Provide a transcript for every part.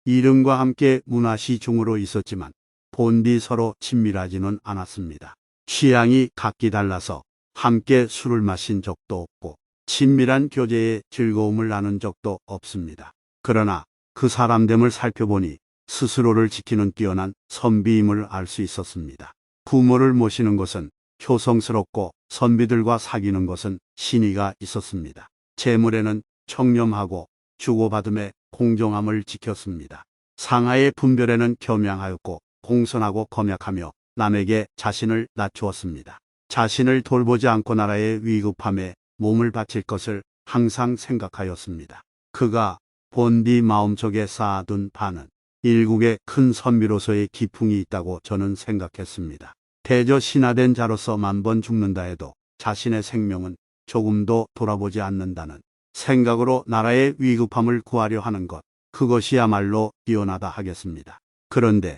이릉과 함께 문화시 중으로 있었지만 본디 서로 친밀하지는 않았습니다. 취향이 각기 달라서 함께 술을 마신 적도 없고 친밀한 교제에 즐거움을 나눈 적도 없습니다. 그러나 그 사람됨을 살펴보니 스스로를 지키는 뛰어난 선비임을 알 수 있었습니다. 부모를 모시는 것은 효성스럽고 선비들과 사귀는 것은 신의가 있었습니다. 재물에는 청렴하고 주고받음에 공정함을 지켰습니다. 상하의 분별에는 겸양하였고 공손하고 검약하며 남에게 자신을 낮추었습니다. 자신을 돌보지 않고 나라의 위급함에 몸을 바칠 것을 항상 생각하였습니다. 그가 본디 마음속에 쌓아둔 바는 일국의 큰 선비로서의 기풍이 있다고 저는 생각했습니다. 대저 신하된 자로서 만번 죽는다 해도 자신의 생명은 조금도 돌아보지 않는다는 생각으로 나라의 위급함을 구하려 하는 것, 그것이야말로 뛰어나다 하겠습니다. 그런데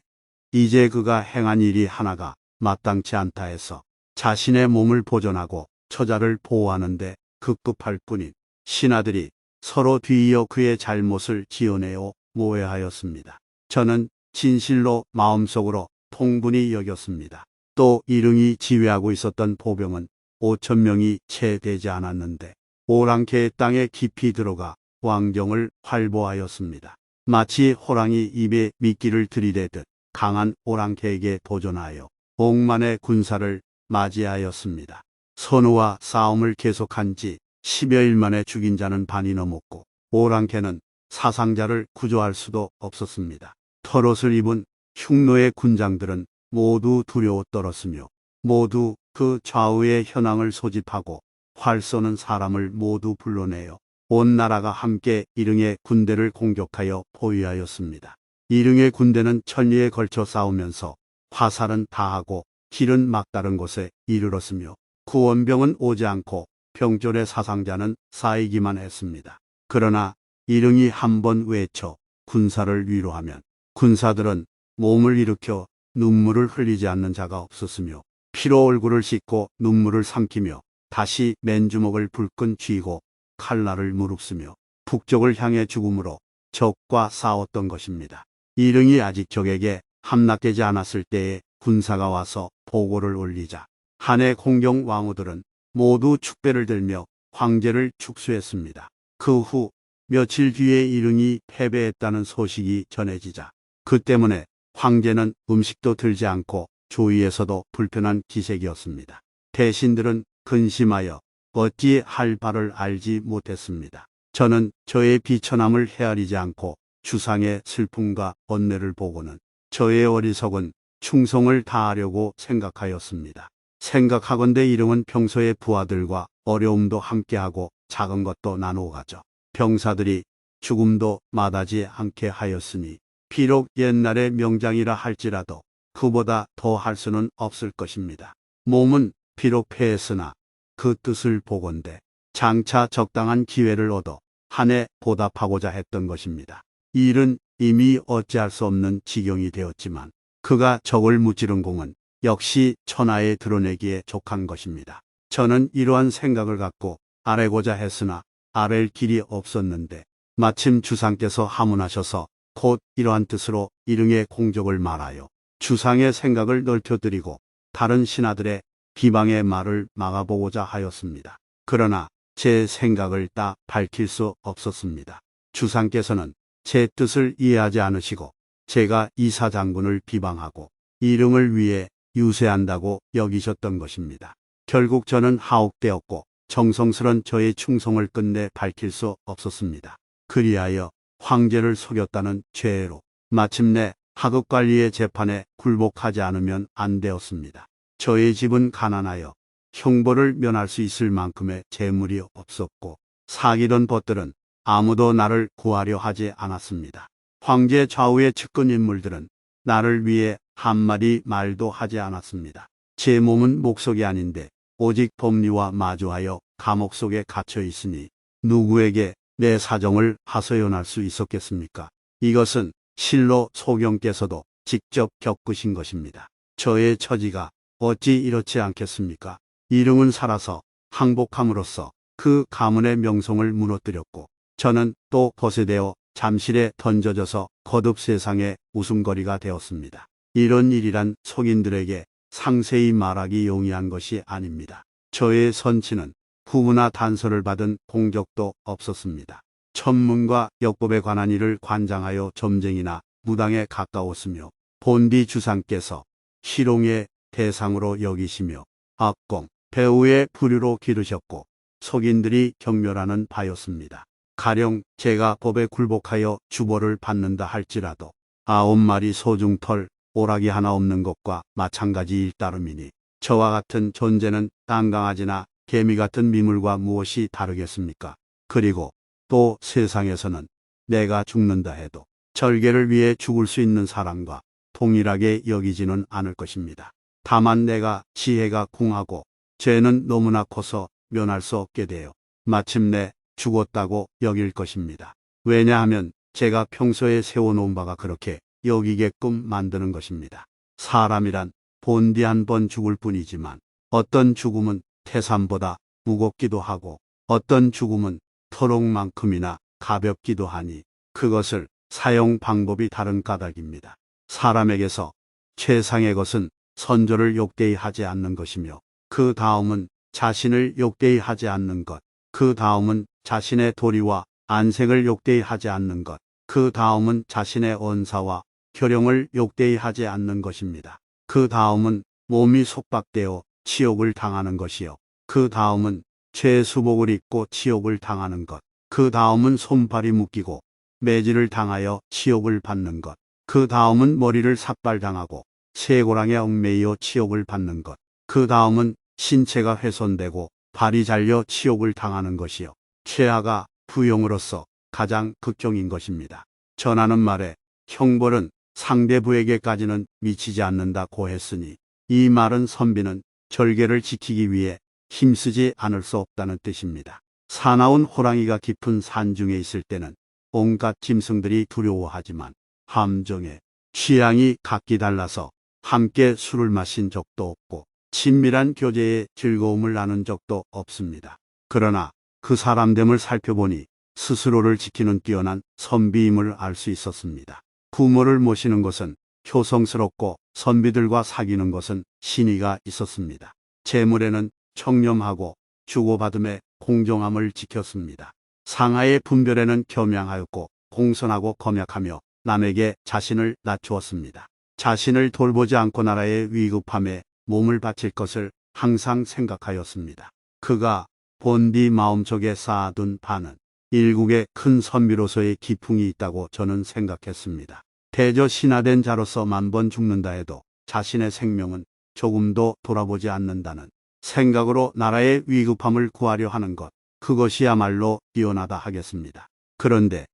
이제 그가 행한 일이 하나가 마땅치 않다 해서 자신의 몸을 보존하고 처자를 보호하는데 급급할 뿐인 신하들이 서로 뒤이어 그의 잘못을 지어내어 모해하였습니다. 저는 진실로 마음속으로 통분히 여겼습니다. 또 이릉이 지휘하고 있었던 보병은 5,000명이 채 되지 않았는데 오랑캐의 땅에 깊이 들어가 왕정을 활보하였습니다. 마치 호랑이 입에 미끼를 들이대듯 강한 오랑캐에게 도전하여 억만의 군사를 맞이하였습니다. 선우와 싸움을 계속한 지 10여일 만에 죽인 자는 반이 넘었고 오랑캐는 사상자를 구조할 수도 없었습니다. 털옷을 입은 흉노의 군장들은 모두 두려워 떨었으며 모두 그 좌우의 현황을 소집하고 활 쏘는 사람을 모두 불러내어 온 나라가 함께 이릉의 군대를 공격하여 포위하였습니다. 이릉의 군대는 천리에 걸쳐 싸우면서 화살은 다하고 길은 막다른 곳에 이르렀으며 구원병은 오지 않고 병졸의 사상자는 쌓이기만 했습니다. 그러나 이릉이 한번 외쳐 군사를 위로하면 군사들은 몸을 일으켜 눈물을 흘리지 않는 자가 없었으며 피로 얼굴을 씻고 눈물을 삼키며 다시 맨주먹을 불끈 쥐고 칼날을 무릅쓰며 북쪽을 향해 죽음으로 적과 싸웠던 것입니다. 이릉이 아직 적에게 함락되지 않았을 때에 군사가 와서 보고를 올리자 한해 공경 왕후들은 모두 축배를 들며 황제를 축수했습니다. 그 후 며칠 뒤에 이릉이 패배했다는 소식이 전해지자 그 때문에 황제는 음식도 들지 않고 주위에서도 불편한 기색이었습니다. 대신들은 근심하여 어찌 할 바를 알지 못했습니다. 저는 저의 비천함을 헤아리지 않고 주상의 슬픔과 번뇌를 보고는 저의 어리석은 충성을 다하려고 생각하였습니다. 생각하건대 이릉은 평소에 부하들과 어려움도 함께하고 작은 것도 나누어 가져 병사들이 죽음도 마다지 않게 하였으니 비록 옛날의 명장이라 할지라도 그보다 더 할 수는 없을 것입니다. 몸은 비록 패했으나 그 뜻을 보건대 장차 적당한 기회를 얻어 한 해 보답하고자 했던 것입니다. 이 일은 이미 어찌할 수 없는 지경이 되었지만 그가 적을 무찌른 공은 역시 천하에 드러내기에 족한 것입니다. 저는 이러한 생각을 갖고 아뢰고자 했으나 아랠 길이 없었는데 마침 주상께서 하문하셔서 곧 이러한 뜻으로 이릉의 공적을 말하여 주상의 생각을 넓혀드리고 다른 신하들의 비방의 말을 막아보고자 하였습니다. 그러나 제 생각을 다 밝힐 수 없었습니다. 주상께서는 제 뜻을 이해하지 않으시고 제가 이사장군을 비방하고 이릉을 위해 유세한다고 여기셨던 것입니다. 결국 저는 하옥되었고 정성스런 저의 충성을 끝내 밝힐 수 없었습니다. 그리하여 황제를 속였다는 죄로 마침내 하급관리의 재판에 굴복하지 않으면 안 되었습니다. 저의 집은 가난하여 형벌을 면할 수 있을 만큼의 재물이 없었고 사귀던 벗들은 아무도 나를 구하려 하지 않았습니다. 황제 좌우의 측근 인물들은 나를 위해 한마디 말도 하지 않았습니다. 제 몸은 목석이 아닌데 오직 법리와 마주하여 감옥 속에 갇혀 있으니 누구에게 내 사정을 하소연할 수 있었겠습니까? 이것은 실로 소경께서도 직접 겪으신 것입니다. 저의 처지가 어찌 이렇지 않겠습니까? 이릉은 살아서 항복함으로써 그 가문의 명성을 무너뜨렸고 저는 또 거세되어 잠실에 던져져서 거듭 세상의 웃음거리가 되었습니다. 이런 일이란 속인들에게 상세히 말하기 용이한 것이 아닙니다. 저의 선치는 후문화 단서를 받은 공적도 없었습니다. 천문과 역법에 관한 일을 관장하여 점쟁이나 무당에 가까웠으며 본디 주상께서 희롱의 대상으로 여기시며 악공, 배우의 부류로 기르셨고 속인들이 경멸하는 바였습니다. 가령 제가 법에 굴복하여 주벌을 받는다 할지라도 9마리 소중털, 오락이 하나 없는 것과 마찬가지일 따름이니 저와 같은 존재는 땅강아지나 개미 같은 미물과 무엇이 다르겠습니까? 그리고 또 세상에서는 내가 죽는다 해도 절개를 위해 죽을 수 있는 사람과 동일하게 여기지는 않을 것입니다. 다만 내가 지혜가 궁하고 죄는 너무나 커서 면할 수 없게 되어 마침내 죽었다고 여길 것입니다. 왜냐하면 제가 평소에 세워놓은 바가 그렇게 여기게끔 만드는 것입니다. 사람이란 본디 한 번 죽을 뿐이지만 어떤 죽음은 태산보다 무겁기도 하고 어떤 죽음은 토록만큼이나 가볍기도 하니 그것을 사용 방법이 다른 까닭입니다. 사람에게서 최상의 것은 선조를 욕되이 하지 않는 것이며 그 다음은 자신을 욕되이 하지 않는 것, 그 다음은 자신의 도리와 안색을 욕되이 하지 않는 것, 그 다음은 자신의 언사와 교령을 욕되이 하지 않는 것입니다. 그 다음은 몸이 속박되어 치욕을 당하는 것이요. 그 다음은 죄수복을 입고 치욕을 당하는 것. 그 다음은 손발이 묶이고 매질을 당하여 치욕을 받는 것. 그 다음은 머리를 삭발당하고 쇠고랑에 얽매이어 치욕을 받는 것. 그 다음은 신체가 훼손되고 발이 잘려 치욕을 당하는 것이요. 최하가 부용으로서 가장 극경인 것입니다. 전하는 말에 형벌은 상대부에게까지는 미치지 않는다고 했으니 이 말은 선비는 절개를 지키기 위해 힘쓰지 않을 수 없다는 뜻입니다. 사나운 호랑이가 깊은 산중에 있을 때는 온갖 짐승들이 두려워하지만 함정에 취향이 각기 달라서 함께 술을 마신 적도 없고 친밀한 교제에 즐거움을 나눈 적도 없습니다. 그러나 그 사람됨을 살펴보니 스스로를 지키는 뛰어난 선비임을 알 수 있었습니다. 부모를 모시는 것은 효성스럽고 선비들과 사귀는 것은 신의가 있었습니다. 재물에는 청렴하고 주고받음에 공정함을 지켰습니다. 상하의 분별에는 겸양하였고 공손하고 검약하며 남에게 자신을 낮추었습니다. 자신을 돌보지 않고 나라의 위급함에 몸을 바칠 것을 항상 생각하였습니다. 그가 본디 마음속에 쌓아둔 바는 일국의 큰 선비로서의 기풍이 있다고 저는 생각했습니다. 대저 신하된 자로서 10,000번 죽는다 해도 자신의 생명은 조금도 돌아보지 않는다는 생각으로 나라의 위급함을 구하려 하는 것, 그것이야말로 뛰어나다 하겠습니다. 그런데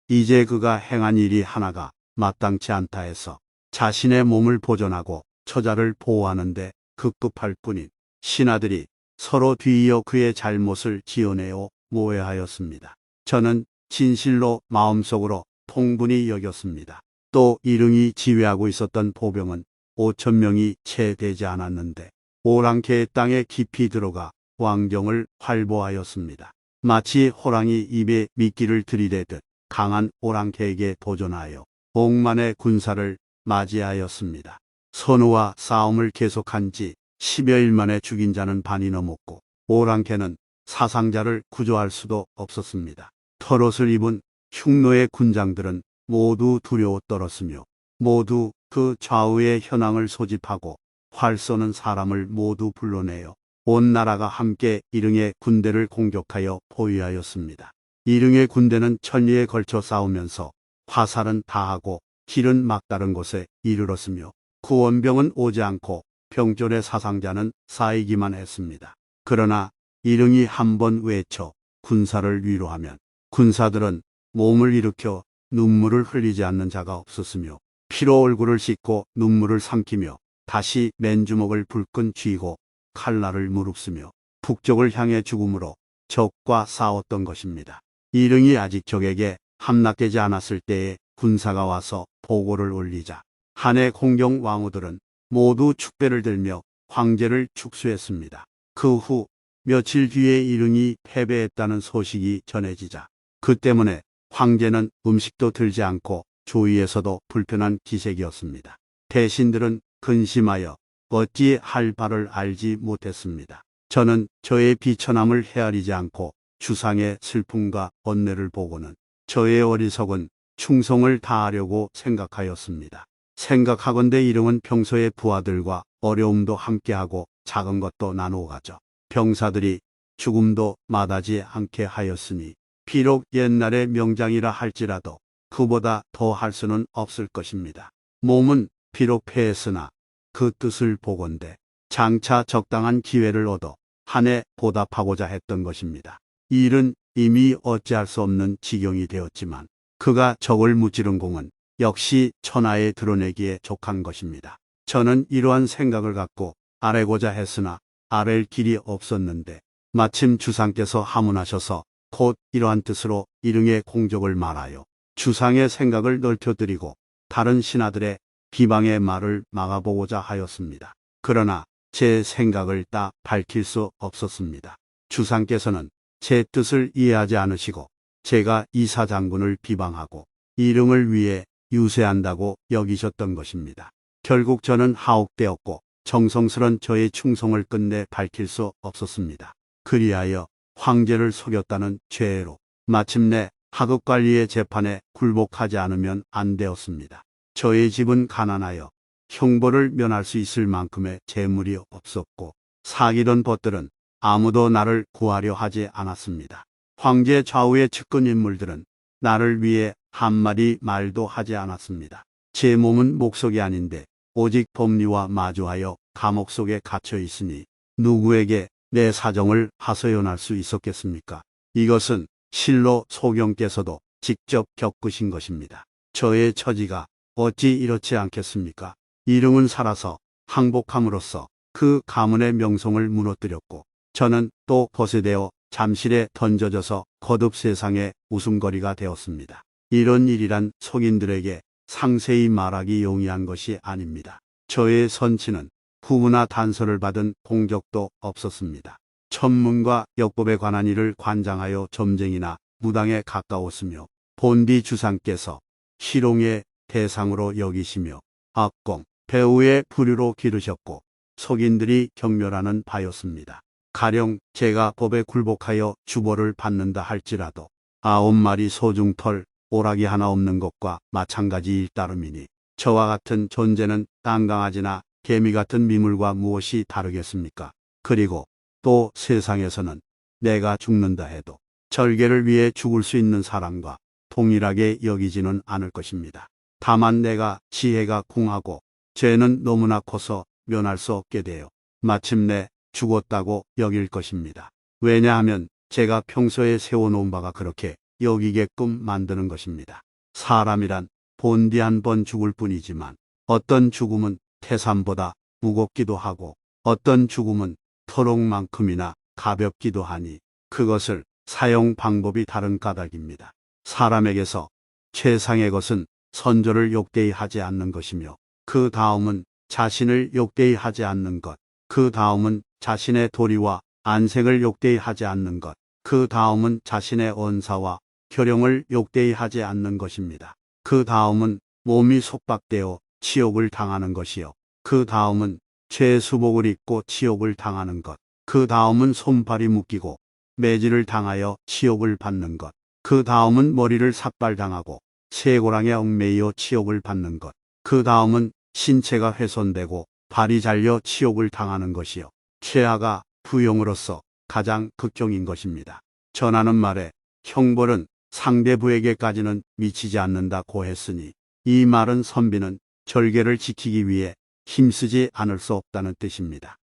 이제 그가 행한 일이 하나가 마땅치 않다 해서 자신의 몸을 보존하고 처자를 보호하는데 급급할 뿐인 신하들이 서로 뒤이어 그의 잘못을 지어내어 모해하였습니다. 저는 진실로 마음속으로 통분히 여겼습니다. 또 일흥이 지휘하고 있었던 보병은 5,000명이 채 되지 않았는데 오랑캐의 땅에 깊이 들어가 왕정을 활보하였습니다. 마치 호랑이 입에 미끼를 들이대듯 강한 오랑캐에게 도전하여 억만의 군사를 맞이하였습니다. 선우와 싸움을 계속한 지 10여일 만에 죽인 자는 반이 넘었고 오랑캐는 사상자를 구조할 수도 없었습니다. 털옷을 입은 흉노의 군장들은 모두 두려워 떨었으며 모두 그 좌우의 현황을 소집하고 활 쏘는 사람을 모두 불러내어 온 나라가 함께 일흥의 군대를 공격하여 포위하였습니다. 일흥의 군대는 천리에 걸쳐 싸우면서 화살은 다하고 길은 막다른 곳에 이르렀으며 구원병은 오지 않고 병졸의 사상자는 쌓이기만 했습니다. 그러나 일흥이 한번 외쳐 군사를 위로하면 군사들은 몸을 일으켜 눈물을 흘리지 않는 자가 없었으며 피로 얼굴을 씻고 눈물을 삼키며 다시 맨주먹을 불끈 쥐고 칼날을 무릅쓰며 북쪽을 향해 죽음으로 적과 싸웠던 것입니다. 일흥이 아직 적에게 함락되지 않았을 때에 군사가 와서 보고를 올리자 한해 공경 왕후들은 모두 축배를 들며 황제를 축수했습니다. 그 후 며칠 뒤에 일흥이 패배했다는 소식이 전해지자 그 때문에 황제는 음식도 들지 않고 조위에서도 불편한 기색이었습니다. 대신들은 근심하여 어찌 할 바를 알지 못했습니다. 저는 저의 비천함을 헤아리지 않고 주상의 슬픔과 번뇌를 보고는 저의 어리석은 충성을 다하려고 생각하였습니다. 생각하건대 일용은 평소에 부하들과 어려움도 함께하고 작은 것도 나누어 가져 병사들이 죽음도 마다지 않게 하였으니 비록 옛날의 명장이라 할지라도 그보다 더 할 수는 없을 것입니다. 몸은 비록 패했으나 그 뜻을 보건대 장차 적당한 기회를 얻어 한 해 보답하고자 했던 것입니다. 이 일은 이미 어찌할 수 없는 지경이 되었지만 그가 적을 무찌른 공은 역시 천하에 드러내기에 족한 것입니다. 저는 이러한 생각을 갖고 아뢰고자 했으나 아랠 길이 없었는데 마침 주상께서 하문하셔서 곧 이러한 뜻으로 일응의 공적을 말하여 주상의 생각을 넓혀드리고 다른 신하들의 비방의 말을 막아보고자 하였습니다. 그러나 제 생각을 다 밝힐 수 없었습니다. 주상께서는 제 뜻을 이해하지 않으시고 제가 이사장군을 비방하고 일응을 위해 유세한다고 여기셨던 것입니다. 결국 저는 하옥되었고 정성스런 저의 충성을 끝내 밝힐 수 없었습니다. 그리하여 황제를 속였다는 죄로 마침내 하급관리의 재판에 굴복하지 않으면 안 되었습니다. 저의 집은 가난하여 형벌을 면할 수 있을 만큼의 재물이 없었고 사귀던 벗들은 아무도 나를 구하려 하지 않았습니다. 황제 좌우의 측근 인물들은 나를 위해 한마디 말도 하지 않았습니다. 제 몸은 목석이 아닌데 오직 법리와 마주하여 감옥 속에 갇혀 있으니 누구에게 내 사정을 하소연할 수 있었겠습니까? 이것은 실로 소경께서도 직접 겪으신 것입니다. 저의 처지가 어찌 이렇지 않겠습니까? 일응은 살아서 항복함으로써 그 가문의 명성을 무너뜨렸고 저는 또 거세되어 잠실에 던져져서 거듭 세상의 웃음거리가 되었습니다. 이런 일이란 속인들에게 상세히 말하기 용이한 것이 아닙니다. 저의 선치는 후무나 단서를 받은 공적도 없었습니다. 천문과 역법에 관한 일을 관장하여 점쟁이나 무당에 가까웠으며 본디 주상께서 희롱의 대상으로 여기시며 악공, 배우의 부류로 기르셨고 속인들이 경멸하는 바였습니다. 가령 제가 법에 굴복하여 주벌을 받는다 할지라도 9마리 소중털, 오락이 하나 없는 것과 마찬가지일 따름이니 저와 같은 존재는 땅강아지나 개미 같은 미물과 무엇이 다르겠습니까? 그리고 또 세상에서는 내가 죽는다 해도 절개를 위해 죽을 수 있는 사람과 동일하게 여기지는 않을 것입니다. 다만 내가 지혜가 궁하고 죄는 너무나 커서 면할 수 없게 되어 마침내 죽었다고 여길 것입니다. 왜냐하면 제가 평소에 세워놓은 바가 그렇게 여기게끔 만드는 것입니다. 사람이란 본디 한 번 죽을 뿐이지만 어떤 죽음은 태산보다 무겁기도 하고 어떤 죽음은 토록만큼이나 가볍기도 하니 그것을 사용 방법이 다른 까닭입니다. 사람에게서 최상의 것은 선조를 욕되이 하지 않는 것이며 그 다음은 자신을 욕되이 하지 않는 것, 그 다음은 자신의 도리와 안색을 욕되이 하지 않는 것, 그 다음은 자신의 언사와 교령을 욕되이 하지 않는 것입니다. 그 다음은 몸이 속박되어 치욕을 당하는 것이요. 그 다음은 죄수복을 입고 치욕을 당하는 것. 그 다음은 손발이 묶이고 매질을 당하여 치욕을 받는 것. 그 다음은 머리를 삭발당하고 쇠고랑에 얽매이어 치욕을 받는 것. 그 다음은 신체가 훼손되고 발이 잘려 치욕을 당하는 것이요. 최하가 부용으로서 가장 극경인 것입니다. 전하는 말에 형벌은 상대부에게까지는 미치지 않는다고 했으니 이 말은 선비는 절개를 지키기 위해 힘쓰지 않을 수 없다는 뜻입니다.